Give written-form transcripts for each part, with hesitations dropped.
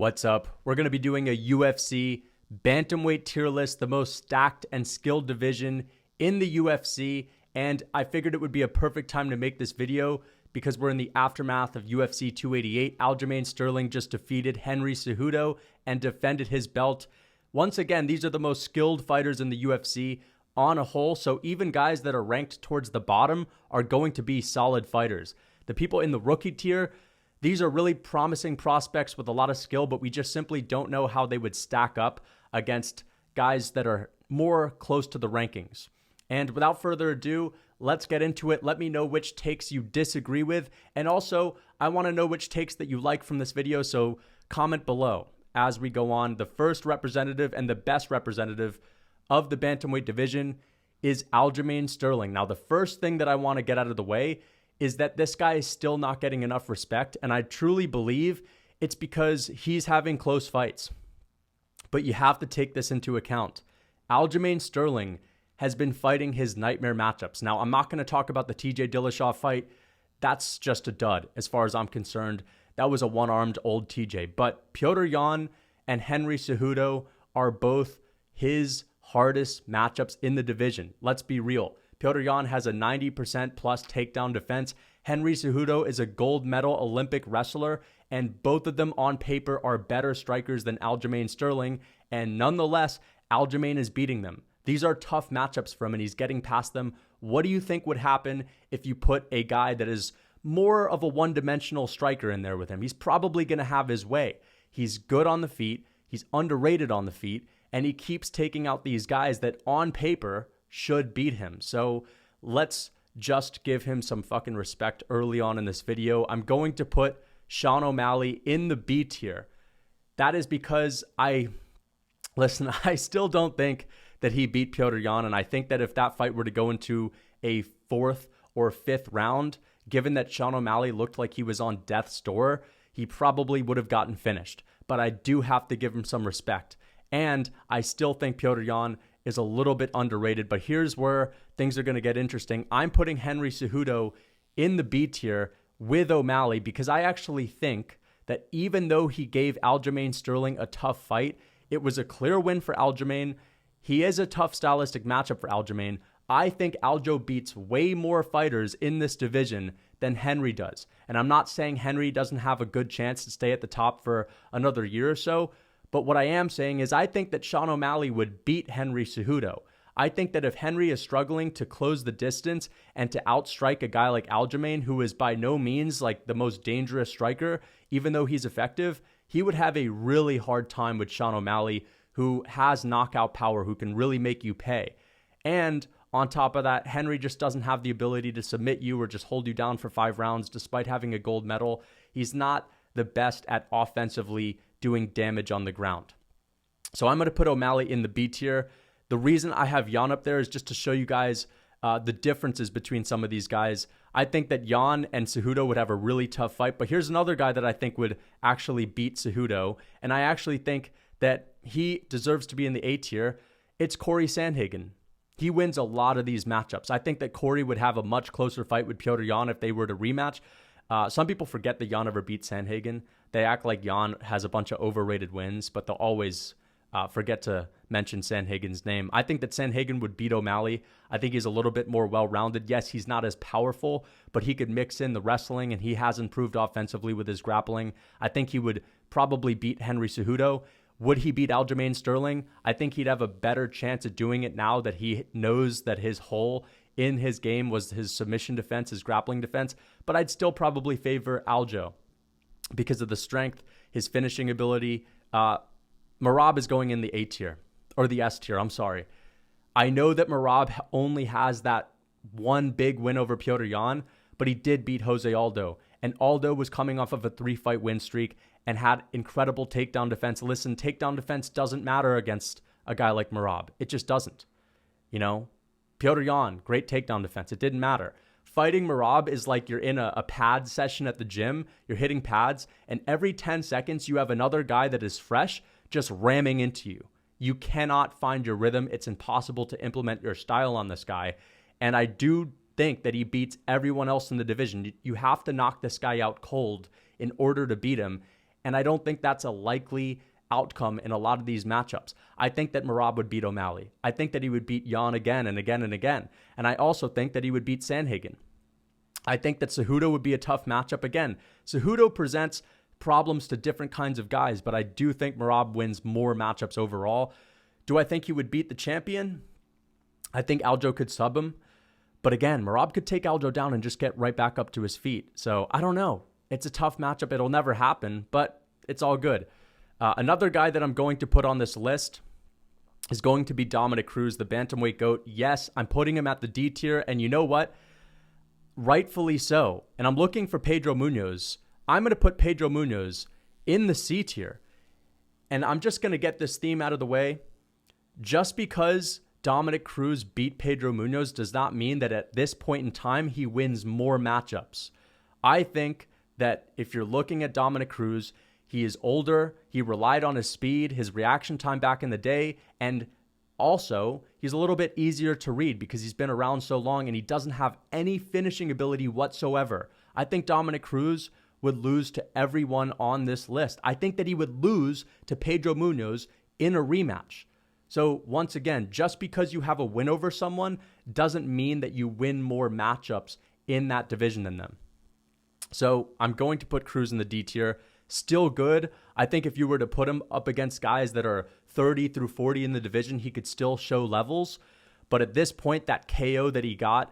What's up? We're going to be doing a UFC bantamweight tier list, the most stacked and skilled division in the UFC, and I figured it would be a perfect time to make this video because we're in the aftermath of UFC 288. Aljamain Sterling just defeated Henry Cejudo and defended his belt. Once again, these are the most skilled fighters in the UFC on a whole, so even guys that are ranked towards the bottom are going to be solid fighters. The people in the rookie tier, these are really promising prospects with a lot of skill, but we just simply don't know how they would stack up against guys that are more close to the rankings. And without further ado, let's get into it. Let me know which takes you disagree with. And also, I want to know which takes that you like from this video, so comment below as we go on. The first representative and the best representative of the bantamweight division is Aljamain Sterling. Now, the first thing that I want to get out of the way is that this guy is still not getting enough respect, and I truly believe it's because he's having close fights. But you have to take this into account. Aljamain Sterling has been fighting his nightmare matchups. Now, I'm not going to talk about the TJ Dillashaw fight. That's just a dud as far as I'm concerned. That was a one-armed old TJ. But Petr Yan and Henry Cejudo are both his hardest matchups in the division. Let's be real. Petr Yan has a 90% plus takedown defense. Henry Cejudo is a gold medal Olympic wrestler, and both of them on paper are better strikers than Aljamain Sterling, and nonetheless, Aljamain is beating them. These are tough matchups for him, and he's getting past them. What do you think would happen if you put a guy that is more of a one-dimensional striker in there with him? He's probably going to have his way. He's good on the feet, he's underrated on the feet, and he keeps taking out these guys that on paper should beat him. So let's just give him some fucking respect early on in this video. I'm going to put Sean O'Malley in the B tier. That is because I still don't think that he beat Petr Yan, and I think that if that fight were to go into a fourth or fifth round, given that Sean O'Malley looked like he was on death's door, he probably would have gotten finished. But I do have to give him some respect. And I still think Petr Yan is a little bit underrated, but here's where things are going to get interesting. I'm putting Henry Cejudo in the B tier with O'Malley because I actually think that even though he gave Aljamain Sterling a tough fight, it was a clear win for Aljamain. He is a tough stylistic matchup for Aljamain. I think Aljo beats way more fighters in this division than Henry does. And I'm not saying Henry doesn't have a good chance to stay at the top for another year or so, but what I am saying is I think that Sean O'Malley would beat Henry Cejudo. I think that if Henry is struggling to close the distance and to outstrike a guy like Aljamain, who is by no means like the most dangerous striker, even though he's effective, he would have a really hard time with Sean O'Malley, who has knockout power, who can really make you pay. And on top of that, Henry just doesn't have the ability to submit you or just hold you down for 5 rounds despite having a gold medal. He's not the best at offensively doing damage on the ground. So I'm going to put O'Malley in the B tier. The reason I have Yan up there is just to show you guys the differences between some of these guys. I think that Yan and Cejudo would have a really tough fight, but here's another guy that I think would actually beat Cejudo, and I actually think that he deserves to be in the A tier. It's Corey Sandhagen. He wins a lot of these matchups. I think that Corey would have a much closer fight with Petr Yan if they were to rematch. Some people forget that Yan never beat Sandhagen. They act like Yan has a bunch of overrated wins, but they'll always forget to mention Sandhagen's name. I think that Sandhagen would beat O'Malley. I think he's a little bit more well-rounded. Yes, he's not as powerful, but he could mix in the wrestling, and he has improved offensively with his grappling. I think he would probably beat Henry Cejudo. Would he beat Aljamain Sterling? I think he'd have a better chance at doing it now that he knows that his hole in his game was his submission defense, his grappling defense, but I'd still probably favor Aljo because of the strength, his finishing ability. Merab is going in the A tier, or the S tier, I'm sorry. I know that Merab only has that one big win over Petr Yan, but he did beat Jose Aldo, and Aldo was coming off of a 3-fight win streak and had incredible takedown defense. Listen, takedown defense doesn't matter against a guy like Merab. It just doesn't. You know, Petr Yan, great takedown defense. It didn't matter. Fighting Merab is like you're in a pad session at the gym. You're hitting pads, and every 10 seconds you have another guy that is fresh just ramming into you. You cannot find your rhythm. It's impossible to implement your style on this guy. And I do think that he beats everyone else in the division. You have to knock this guy out cold in order to beat him. And I don't think that's a likely outcome in a lot of these matchups. I think that Merab would beat O'Malley. I think that he would beat Jan again and again and again. And I also think that he would beat Sandhagen. I think that Cejudo would be a tough matchup again. Cejudo presents problems to different kinds of guys, but I do think Merab wins more matchups overall. Do I think he would beat the champion? I think Aljo could sub him. But again, Merab could take Aljo down and just get right back up to his feet. So I don't know. It's a tough matchup. It'll never happen, but it's all good. Another guy that I'm going to put on this list is going to be Dominic Cruz, the bantamweight GOAT. Yes, I'm putting him at the D tier, and you know what? Rightfully so. And I'm looking for Pedro Munoz. I'm going to put Pedro Munoz in the C tier. And I'm just going to get this theme out of the way. Just because Dominic Cruz beat Pedro Munoz does not mean that at this point in time he wins more matchups. I think that if you're looking at Dominic Cruz, he is older, he relied on his speed, his reaction time back in the day, and also he's a little bit easier to read because he's been around so long and he doesn't have any finishing ability whatsoever. I think Dominic Cruz would lose to everyone on this list. I think that he would lose to Pedro Munoz in a rematch. So once again, just because you have a win over someone doesn't mean that you win more matchups in that division than them. So I'm going to put Cruz in the D tier. Still good. I think if you were to put him up against guys that are 30 through 40 in the division, he could still show levels. But at this point, that KO that he got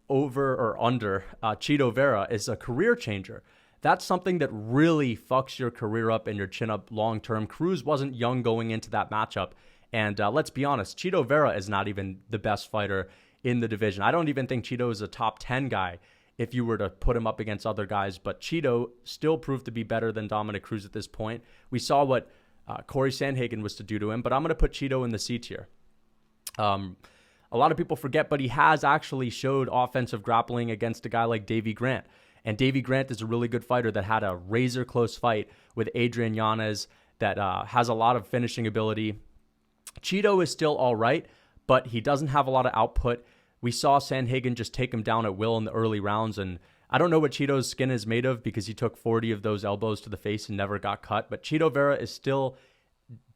over or under Chito Vera is a career changer. That's something that really fucks your career up and your chin up long term. Cruz wasn't young going into that matchup. And let's be honest, Chito Vera is not even the best fighter in the division. I don't even think Chito is a top 10 guy if you were to put him up against other guys. But Chito still proved to be better than Dominic Cruz at this point. We saw what Corey Sandhagen was to do to him, but I'm going to put Chito in the C tier. A lot of people forget, but he has actually showed offensive grappling against a guy like Davey Grant. And Davey Grant is a really good fighter that had a razor-close fight with Adrian Yanez that has a lot of finishing ability. Chito is still all right, but he doesn't have a lot of output. We saw Sandhagen just take him down at will in the early rounds, and I don't know what Chito's skin is made of because he took 40 of those elbows to the face and never got cut. But Chito Vera is still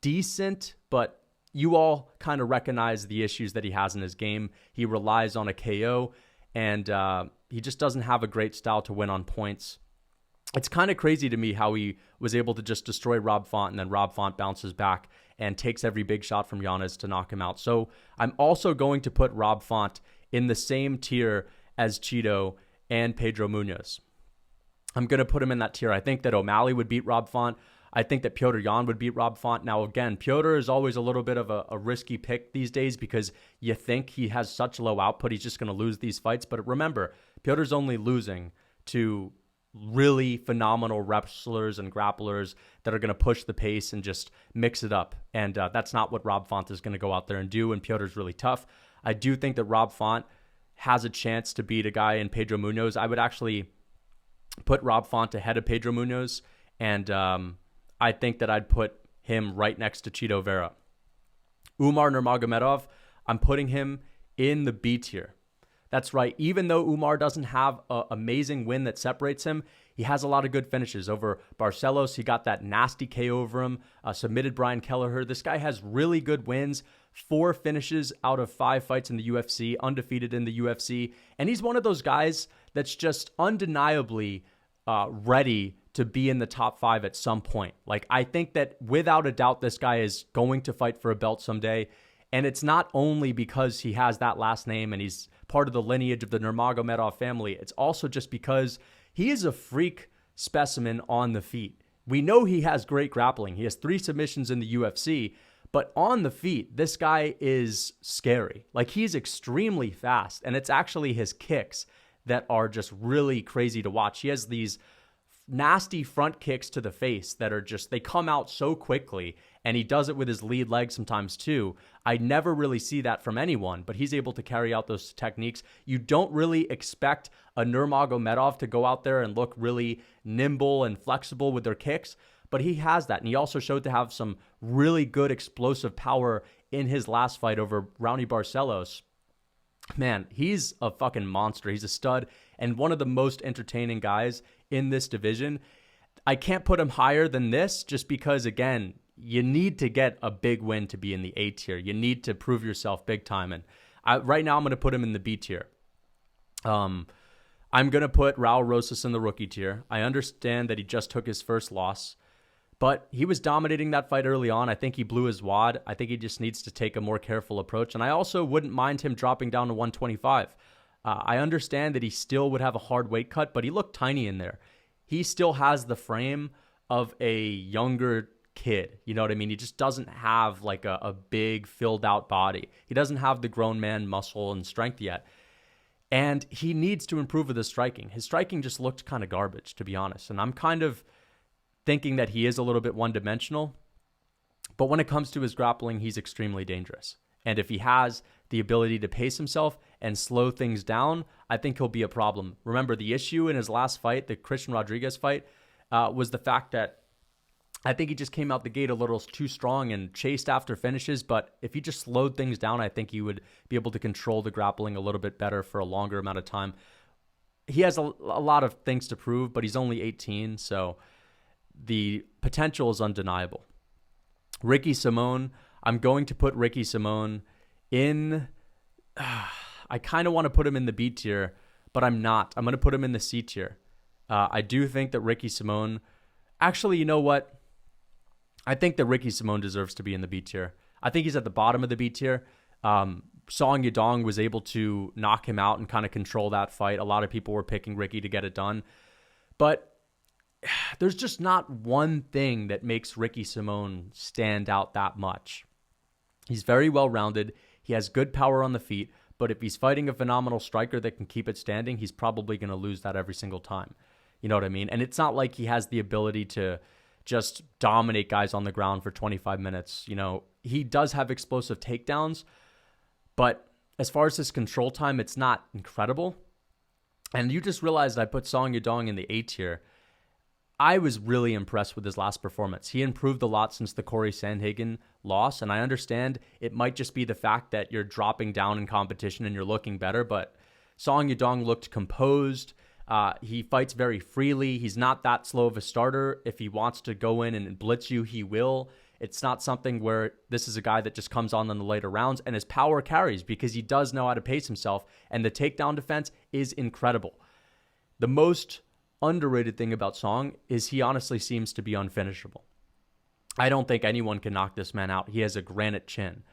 decent, but you all kind of recognize the issues that he has in his game. He relies on a KO, and he just doesn't have a great style to win on points. It's kind of crazy to me how he was able to just destroy Rob Font, and then Rob Font bounces back and takes every big shot from Yanez to knock him out. So I'm also going to put Rob Font in the same tier as Chito and Pedro Munoz. I'm going to put him in that tier. I think that O'Malley would beat Rob Font. I think that Petr Yan would beat Rob Font. Now, again, Petr is always a little bit of a risky pick these days because you think he has such low output, he's just going to lose these fights. But remember, Petr's only losing to really phenomenal wrestlers and grapplers that are going to push the pace and just mix it up. And that's not what Rob Font is going to go out there and do, and Petr's really tough. I do think that Rob Font has a chance to beat a guy in Pedro Munoz. I would actually put Rob Font ahead of Pedro Munoz, and I think that I'd put him right next to Chito Vera. Umar Nurmagomedov, I'm putting him in the B tier. That's right. Even though Umar doesn't have an amazing win that separates him, he has a lot of good finishes. Over Barcelos, he got that nasty KO over him, submitted Brian Kelleher. This guy has really good wins, 4 finishes out of 5 fights in the UFC, undefeated in the UFC. And he's one of those guys that's just undeniably ready to be in the top 5 at some point. Like, I think that without a doubt, this guy is going to fight for a belt someday. And it's not only because he has that last name and he's part of the lineage of the Nurmagomedov family. It's also just because he is a freak specimen on the feet. We know he has great grappling. He has 3 submissions in the UFC, but on the feet, this guy is scary. Like, he's extremely fast, and it's actually his kicks that are just really crazy to watch. He has these nasty front kicks to the face that are just, they come out so quickly, and he does it with his lead leg sometimes too. I never really see that from anyone, but he's able to carry out those techniques. You don't really expect a Nurmagomedov to go out there and look really nimble and flexible with their kicks, but he has that. And he also showed to have some really good explosive power in his last fight over Raoni Barcelos. Man, he's a fucking monster. He's a stud and one of the most entertaining guys in this division. I can't put him higher than this just because, again, you need to get a big win to be in the A tier. You need to prove yourself big time. And right now I'm going to put him in the B tier. I'm going to put Raul Rosas in the rookie tier. I understand that he just took his first loss, but he was dominating that fight early on. I think he blew his wad. I think he just needs to take a more careful approach. And I also wouldn't mind him dropping down to 125. I understand that he still would have a hard weight cut, but he looked tiny in there. He still has the frame of a younger kid. You know what I mean? He just doesn't have like a big filled out body. He doesn't have the grown man muscle and strength yet. And he needs to improve with his striking. His striking just looked kind of garbage, to be honest. And I'm kind of thinking that he is a little bit one-dimensional. But when it comes to his grappling, he's extremely dangerous. And if he has the ability to pace himself and slow things down, I think he'll be a problem. Remember, the issue in his last fight, the Christian Rodriguez fight, was the fact that I think he just came out the gate a little too strong and chased after finishes. But if he just slowed things down, I think he would be able to control the grappling a little bit better for a longer amount of time. He has a lot of things to prove, but he's only 18, so the potential is undeniable. Ricky Simone, I'm going to put Ricky Simone in... I kind of want to put him in the B tier, but I'm not. I'm going to put him in the C tier. I do think that Ricky Simone... Actually, you know what? I think that Ricky Simone deserves to be in the B tier. I think he's at the bottom of the B tier. Song Yadong was able to knock him out and kind of control that fight. A lot of people were picking Ricky to get it done. But there's just not one thing that makes Ricky Simone stand out that much. He's very well-rounded. He has good power on the feet. But if he's fighting a phenomenal striker that can keep it standing, he's probably going to lose that every single time. You know what I mean? And it's not like he has the ability to just dominate guys on the ground for 25 minutes. You know, he does have explosive takedowns, but as far as his control time, it's not incredible. And you just realized I put Song Yadong in the A tier. I was really impressed with his last performance. He improved a lot since the Corey Sandhagen loss, and I understand it might just be the fact that you're dropping down in competition and you're looking better, but Song Yadong looked composed. He fights very freely. He's not that slow of a starter. If he wants to go in and blitz you, he will. It's not something where this is a guy that just comes on in the later rounds, and his power carries because he does know how to pace himself, and the takedown defense is incredible. The most underrated thing about Song is he honestly seems to be unfinishable. I don't think anyone can knock this man out. He has a granite chin,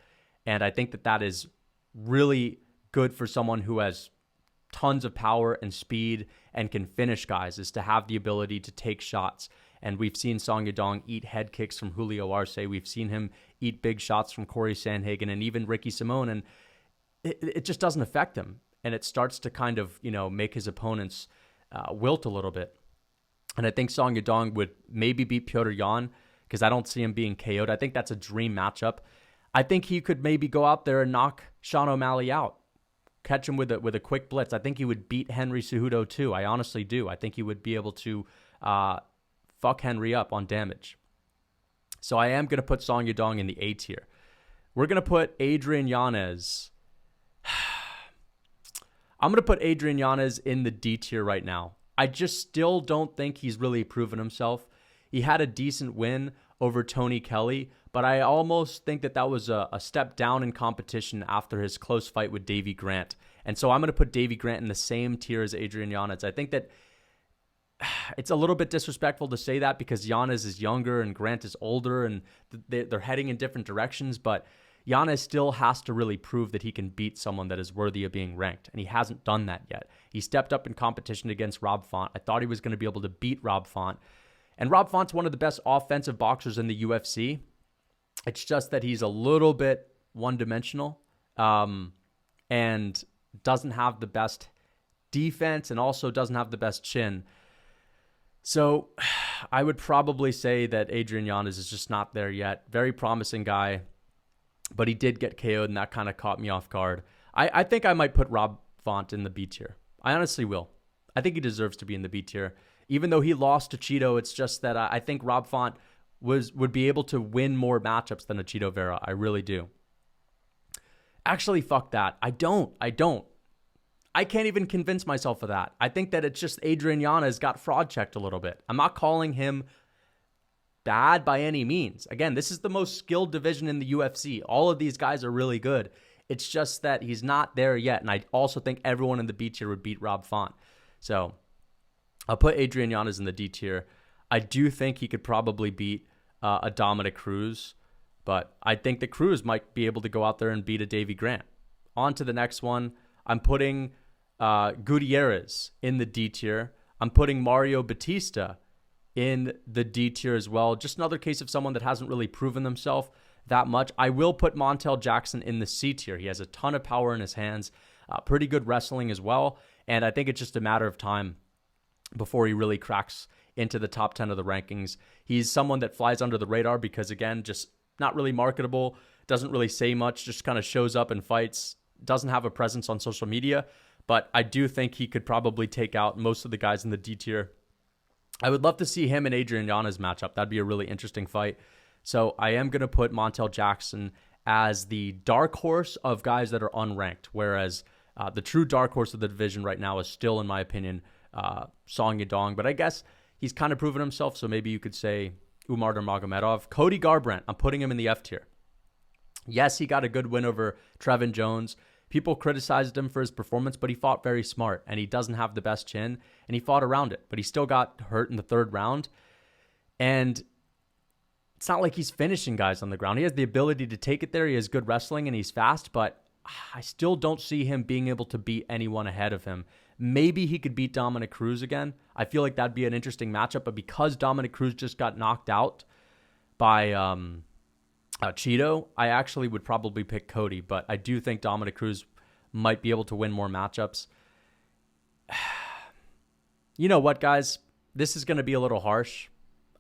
and I think that that is really good for someone who has tons of power and speed and can finish guys, is to have the ability to take shots. And we've seen Song Yadong eat head kicks from Julio Arce. We've seen him eat big shots from Corey Sandhagen and even Ricky Simone, and it just doesn't affect him. And it starts to kind of, make his opponents wilt a little bit. And I think Song Yadong would maybe beat Petr Yan because I don't see him being KO'd. I think that's a dream matchup. I think he could maybe go out there and knock Sean O'Malley out. Catch him with a quick blitz. I think he would beat Henry Cejudo too. I honestly do. I think he would be able to fuck Henry up on damage. So I am going to put Song Yadong in the A tier. We're going to put Adrian Yanez. I'm going to put Adrian Yanez in the D tier right now. I just still don't think he's really proven himself. He had a decent win over Tony Kelly, but I almost think that was a step down in competition after his close fight with Davy Grant. And so I'm going to put Davy Grant in the same tier as Adrian Yanez. I think that it's a little bit disrespectful to say that because Yanez is younger and Grant is older and they're heading in different directions, but Yanez still has to really prove that he can beat someone that is worthy of being ranked, and he hasn't done that yet. He stepped up in competition against Rob Font. I thought he was going to be able to beat Rob Font. And Rob Font's one of the best offensive boxers in the UFC. It's just that he's a little bit one-dimensional and doesn't have the best defense and also doesn't have the best chin. So I would probably say that Adrian Yanez is just not there yet. Very promising guy, but he did get KO'd, and that kind of caught me off guard. I think I might put Rob Font in the B tier. I honestly will. I think he deserves to be in the B tier. Even though he lost to Cheeto, it's just that I think Rob Font would be able to win more matchups than a Cheeto Vera. I really do. Actually, fuck that. I don't. I can't even convince myself of that. I think that it's just Adrian Yanez got fraud checked a little bit. I'm not calling him bad by any means. Again, this is the most skilled division in the UFC. All of these guys are really good. It's just that he's not there yet. And I also think everyone in the B tier would beat Rob Font. So I'll put Adrian Yanez in the D tier. I do think he could probably beat a Dominic Cruz, but I think that Cruz might be able to go out there and beat a Davy Grant. On to the next one. I'm putting Gutierrez in the D tier. I'm putting Mario Batista in the D tier as well. Just another case of someone that hasn't really proven themselves that much. I will put Montel Jackson in the C tier. He has a ton of power in his hands, pretty good wrestling as well, and I think it's just a matter of time before he really cracks into the top 10 of the rankings. He's someone that flies under the radar because, again, just not really marketable, doesn't really say much, just kind of shows up and fights, doesn't have a presence on social media, but I do think he could probably take out most of the guys in the D tier. I would love to see him and Adrian Yanez match up. That'd be a really interesting fight. So I am going to put Montel Jackson as the dark horse of guys that are unranked, whereas the true dark horse of the division right now is still, in my opinion, Song Yadong. But I guess he's kind of proven himself, so maybe you could say Umar Nurmagomedov. Cody Garbrandt, I'm putting him in the F tier. Yes, he got a good win over Trevin Jones. People criticized him for his performance, but he fought very smart, and he doesn't have the best chin, and he fought around it, but he still got hurt in the third round. And it's not like he's finishing guys on the ground. He has the ability to take it there. He has good wrestling, and he's fast, but I still don't see him being able to beat anyone ahead of him. Maybe he could beat Dominic Cruz again. I feel like that'd be an interesting matchup, but because Dominic Cruz just got knocked out by Cheeto, I actually would probably pick Cody, but I do think Dominic Cruz might be able to win more matchups. You know what, guys? This is going to be a little harsh.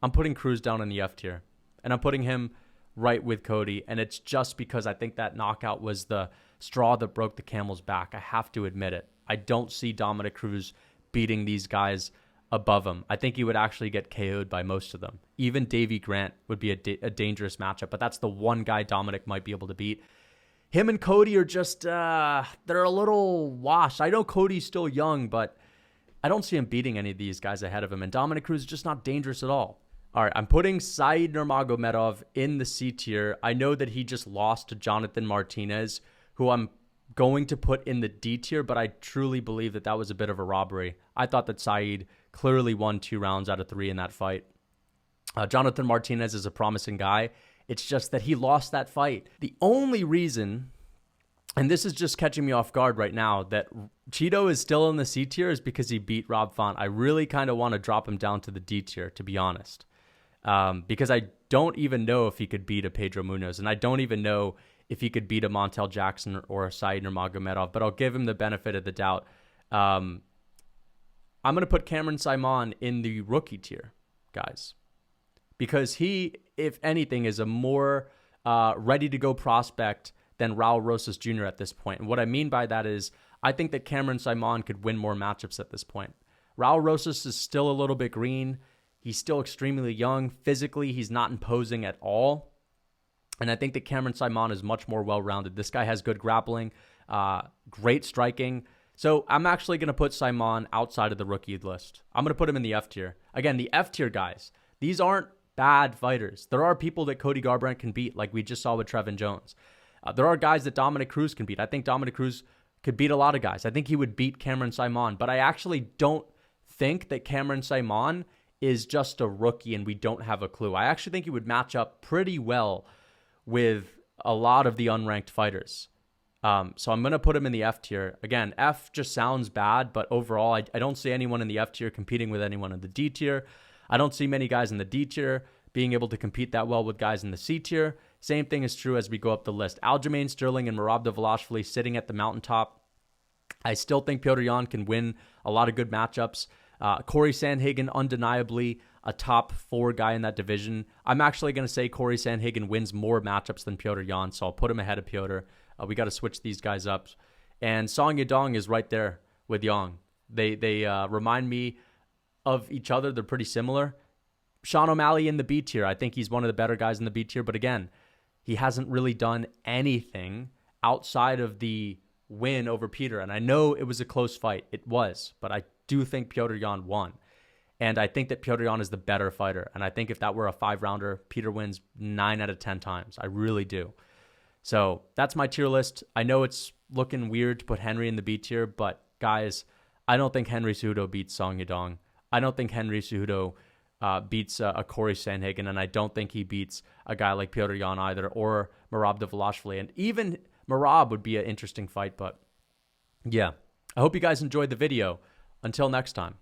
I'm putting Cruz down in the F tier, and I'm putting him right with Cody, and it's just because I think that knockout was the straw that broke the camel's back. I have to admit it. I don't see Dominic Cruz beating these guys above him. I think he would actually get KO'd by most of them. Even Davy Grant would be a dangerous matchup, but that's the one guy Dominic might be able to beat. Him and Cody are just, they're a little washed. I know Cody's still young, but I don't see him beating any of these guys ahead of him, and Dominic Cruz is just not dangerous at all. All right, I'm putting Said Nurmagomedov in the C tier. I know that he just lost to Jonathan Martinez, who I'm going to put in the D tier, but I truly believe that that was a bit of a robbery. I thought that Said clearly won 2 rounds out of 3 in that fight. Jonathan Martinez is a promising guy. It's just that he lost that fight. The only reason, and this is just catching me off guard right now, that Cheeto is still in the C tier is because he beat Rob Font. I really kind of want to drop him down to the D tier, to be honest, because I don't even know if he could beat a Pedro Munoz, and I don't even know if he could beat a Montel Jackson or a Said Nurmagomedov, but I'll give him the benefit of the doubt. I'm going to put Cameron Simon in the rookie tier, guys, because he, if anything, is a more ready-to-go prospect than Raul Rosas Jr. at this point. And what I mean by that is I think that Cameron Simon could win more matchups at this point. Raul Rosas is still a little bit green. He's still extremely young. Physically, he's not imposing at all. And I think that Cameron Simon is much more well-rounded. This guy has good grappling, great striking. So I'm actually going to put Simon outside of the rookie list. I'm going to put him in the F tier. Again, the F tier guys, these aren't bad fighters. There are people that Cody Garbrandt can beat, like we just saw with Trevin Jones. There are guys that Dominic Cruz can beat. I think Dominic Cruz could beat a lot of guys. I think he would beat Cameron Simon, but I actually don't think that Cameron Simon is just a rookie and we don't have a clue. I actually think he would match up pretty well with a lot of the unranked fighters. So I'm going to put him in the F tier. Again, F just sounds bad, but overall, I don't see anyone in the F tier competing with anyone in the D tier. I don't see many guys in the D tier being able to compete that well with guys in the C tier. Same thing is true as we go up the list. Aljamain Sterling and Merab Dvalishvili sitting at the mountaintop. I still think Petr Yan can win a lot of good matchups. Corey Sandhagen, undeniably a top 4 guy in that division. I'm actually going to say Corey Sandhagen wins more matchups than Petr Yan, so I'll put him ahead of Petr. We got to switch these guys up. And Song Yadong is right there with Yang. They remind me of each other. They're pretty similar. Sean O'Malley in the B tier. I think he's one of the better guys in the B tier, but again, he hasn't really done anything outside of the win over Peter. And I know it was a close fight. It was. But I do think Petr Yan won. And I think that Petr Yan is the better fighter. And I think if that were a 5-rounder, Peter wins 9 out of 10 times. I really do. So that's my tier list. I know it's looking weird to put Henry in the B tier, but guys, I don't think Henry Cejudo beats Song Yadong. I don't think Henry Cejudo beats a Corey Sandhagen, and I don't think he beats a guy like Petr Yan either, or Merab Dvalishvili. And even Merab would be an interesting fight, but yeah. I hope you guys enjoyed the video. Until next time.